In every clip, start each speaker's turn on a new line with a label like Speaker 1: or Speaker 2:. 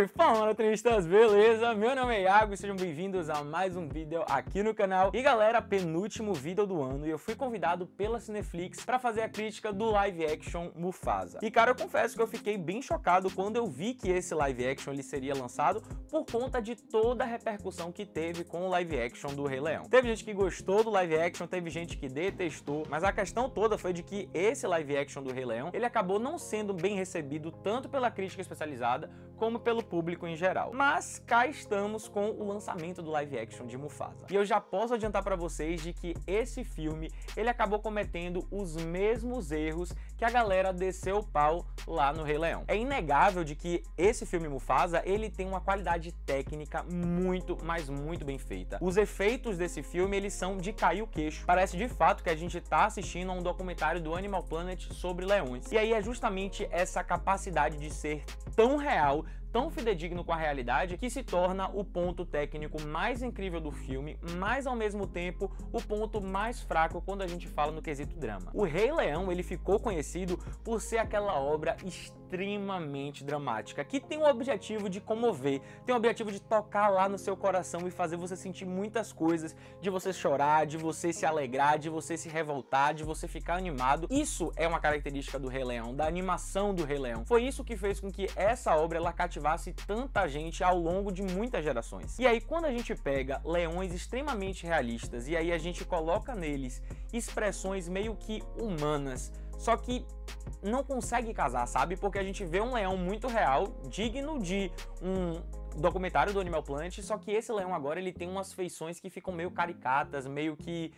Speaker 1: Fala, monotristas, beleza? Meu nome é Iago e sejam bem-vindos a mais um vídeo aqui no canal. E galera, penúltimo vídeo do ano e eu fui convidado pela Cineflix para fazer a crítica do live action Mufasa. E cara, eu confesso que eu fiquei bem chocado quando eu vi que esse live action ele seria lançado por conta de toda a repercussão que teve com o live action do Rei Leão. Teve gente que gostou do live action, teve gente que detestou, mas a questão toda foi de que esse live action do Rei Leão, ele acabou não sendo bem recebido tanto pela crítica especializada como pelo público em geral. Mas cá estamos com o lançamento do live action de Mufasa. E eu já posso adiantar para vocês de que esse filme, ele acabou cometendo os mesmos erros que a galera desceu o pau lá no Rei Leão. É inegável de que esse filme Mufasa, ele tem uma qualidade técnica muito, mas muito bem feita. Os efeitos desse filme, eles são de cair o queixo. Parece de fato que a gente tá assistindo a um documentário do Animal Planet sobre leões. E aí é justamente essa capacidade de ser tão real, tão fidedigno com a realidade, que se torna o ponto técnico mais incrível do filme, mas ao mesmo tempo o ponto mais fraco quando a gente fala no quesito drama. O Rei Leão, ele ficou conhecido por ser aquela obra extremamente dramática, que tem o objetivo de comover, tem o objetivo de tocar lá no seu coração e fazer você sentir muitas coisas, de você chorar, de você se alegrar, de você se revoltar, de você ficar animado. Isso é uma característica do Rei Leão, da animação do Rei Leão. Foi isso que fez com que essa obra ela cativasse tanta gente ao longo de muitas gerações. E aí quando a gente pega leões extremamente realistas e aí a gente coloca neles expressões meio que humanas, só que não consegue casar, sabe? Porque a gente vê um leão muito real, digno de um documentário do Animal Planet, só que esse leão agora ele tem umas feições que ficam meio caricatas, meio que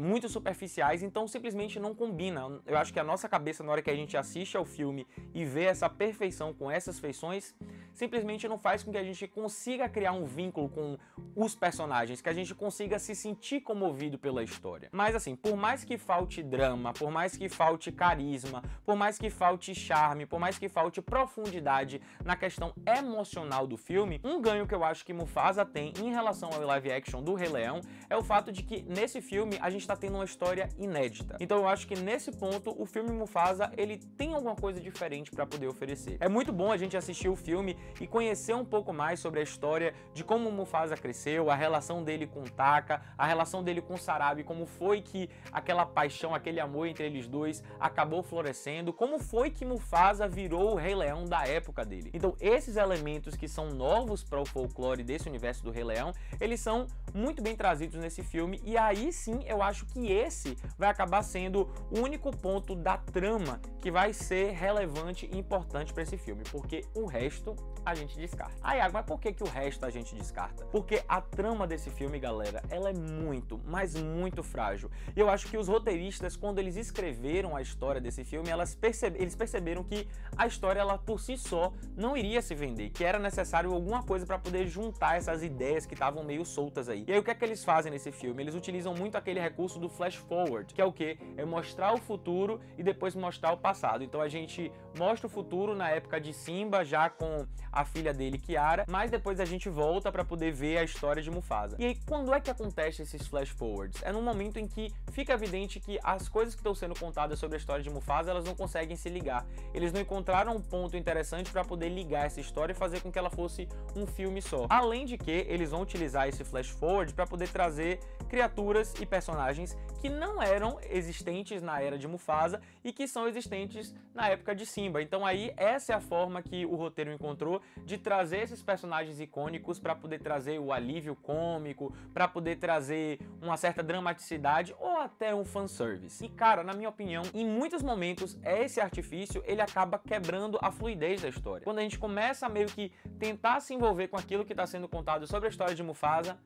Speaker 1: muito superficiais, então simplesmente não combina. Eu acho que a nossa cabeça, na hora que a gente assiste ao filme e vê essa perfeição com essas feições, simplesmente não faz com que a gente consiga criar um vínculo com os personagens, que a gente consiga se sentir comovido pela história. Mas assim, por mais que falte drama, por mais que falte carisma, por mais que falte charme, por mais que falte profundidade na questão emocional do filme, um ganho que eu acho que Mufasa tem em relação ao live action do Rei Leão é o fato de que nesse filme a gente está tendo uma história inédita. Então eu acho que nesse ponto o filme Mufasa ele tem alguma coisa diferente para poder oferecer. É muito bom a gente assistir o filme e conhecer um pouco mais sobre a história de como Mufasa cresceu, a relação dele com Taka, a relação dele com Sarabi, como foi que aquela paixão, aquele amor entre eles dois acabou florescendo, como foi que Mufasa virou o Rei Leão da época dele. Então esses elementos que são novos para o folclore desse universo do Rei Leão, eles são muito bem trazidos nesse filme e aí sim eu acho que esse vai acabar sendo o único ponto da trama que vai ser relevante e importante para esse filme, porque o resto a gente descarta. Ah, Iago, mas por que o resto a gente descarta? Porque a trama desse filme, galera, ela é muito, mas muito frágil. E eu acho que os roteiristas, quando eles escreveram a história desse filme, eles perceberam que a história, ela por si só, não iria se vender, que era necessário alguma coisa para poder juntar essas ideias que estavam meio soltas aí. E aí o que é que eles fazem nesse filme? Eles utilizam muito aquele recurso do flash forward, que é o quê? É mostrar o futuro e depois mostrar o passado. Então a gente mostra o futuro na época de Simba, já com a filha dele, Kiara, mas depois a gente volta para poder ver a história de Mufasa. E aí quando é que acontece esses flash forwards? É no momento em que fica evidente que as coisas que estão sendo contadas sobre a história de Mufasa, elas não conseguem se ligar. Eles não encontraram um ponto interessante para poder ligar essa história e fazer com que ela fosse um filme só. Além de que eles vão utilizar esse flash forward para poder trazer criaturas e personagens que não eram existentes na era de Mufasa e que são existentes na época de Simba. Então aí essa é a forma que o roteiro encontrou de trazer esses personagens icônicos para poder trazer o alívio cômico, para poder trazer uma certa dramaticidade ou até um fanservice. E cara, na minha opinião, em muitos momentos esse artifício ele acaba quebrando a fluidez da história. Quando a gente começa a meio que tentar se envolver com aquilo que está sendo contado sobre a história de Mufasa,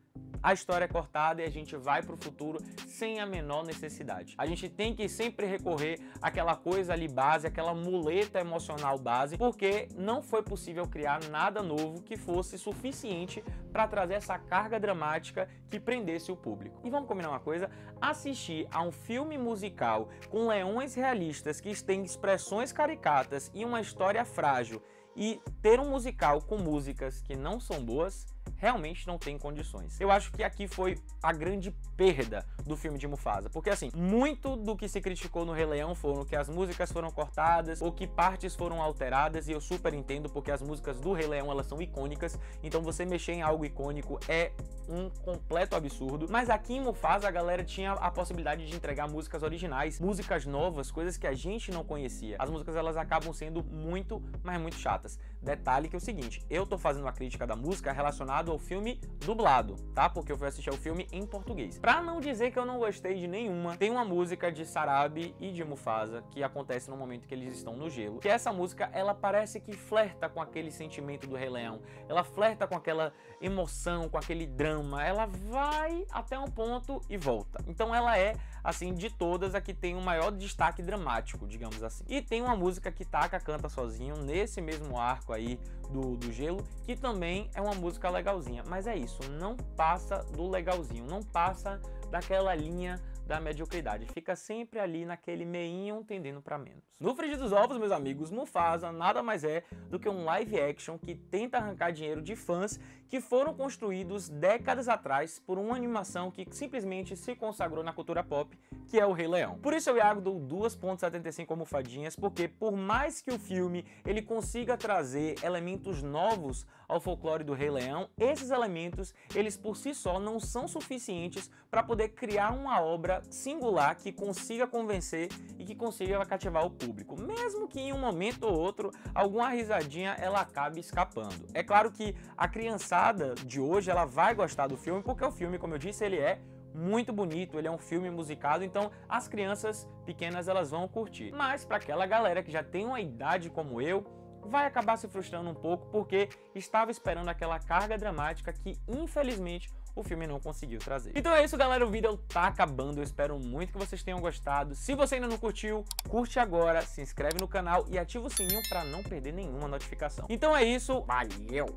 Speaker 1: a história é cortada e a gente vai para o futuro sem a menor necessidade. A gente tem que sempre recorrer àquela coisa ali base, aquela muleta emocional base, porque não foi possível criar nada novo que fosse suficiente para trazer essa carga dramática que prendesse o público. E vamos combinar uma coisa? Assistir a um filme musical com leões realistas que têm expressões caricatas e uma história frágil e ter um musical com músicas que não são boas realmente não tem condições. Eu acho que aqui foi a grande perda do filme de Mufasa, porque assim, muito do que se criticou no Rei Leão foram que as músicas foram cortadas ou que partes foram alteradas, e eu super entendo, porque as músicas do Rei Leão, elas são icônicas, então você mexer em algo icônico é um completo absurdo. Mas aqui em Mufasa a galera tinha a possibilidade de entregar músicas originais, músicas novas, coisas que a gente não conhecia. As músicas, elas acabam sendo muito, mas muito chatas. Detalhe que é o seguinte, eu tô fazendo uma crítica da música relacionado ao filme dublado, tá? Porque eu fui assistir ao filme em português. Pra não dizer que eu não gostei de nenhuma, tem uma música de Sarabi e de Mufasa que acontece no momento que eles estão no gelo, que essa música, ela parece que flerta com aquele sentimento do Rei Leão, ela flerta com aquela emoção, com aquele drama, ela vai até um ponto e volta. Então ela é, assim, de todas, a que tem o maior destaque dramático, digamos assim. E tem uma música que Taka canta sozinho nesse mesmo arco aí do gelo, que também é uma música legalzinha, mas é isso, não passa do legalzinho, não passa daquela linha da mediocridade, fica sempre ali naquele meinho tendendo para menos. No frigir dos ovos, meus amigos, Mufasa nada mais é do que um live action que tenta arrancar dinheiro de fãs que foram construídos décadas atrás por uma animação que simplesmente se consagrou na cultura pop, que é o Rei Leão. Por isso eu, Iago, dou 2.75 almofadinhas, porque por mais que o filme ele consiga trazer elementos novos ao folclore do Rei Leão, esses elementos, eles por si só não são suficientes para poder criar uma obra singular que consiga convencer e que consiga cativar o público, mesmo que em um momento ou outro alguma risadinha ela acabe escapando. É claro que a criançada de hoje ela vai gostar do filme, porque o filme, como eu disse, ele é muito bonito, ele é um filme musicado, então as crianças pequenas elas vão curtir. Mas para aquela galera que já tem uma idade como eu, vai acabar se frustrando um pouco, porque estava esperando aquela carga dramática que infelizmente o filme não conseguiu trazer. Então é isso, galera, o vídeo tá acabando, eu espero muito que vocês tenham gostado. Se você ainda não curtiu, curte agora, se inscreve no canal e ativa o sininho para não perder nenhuma notificação. Então é isso, valeu!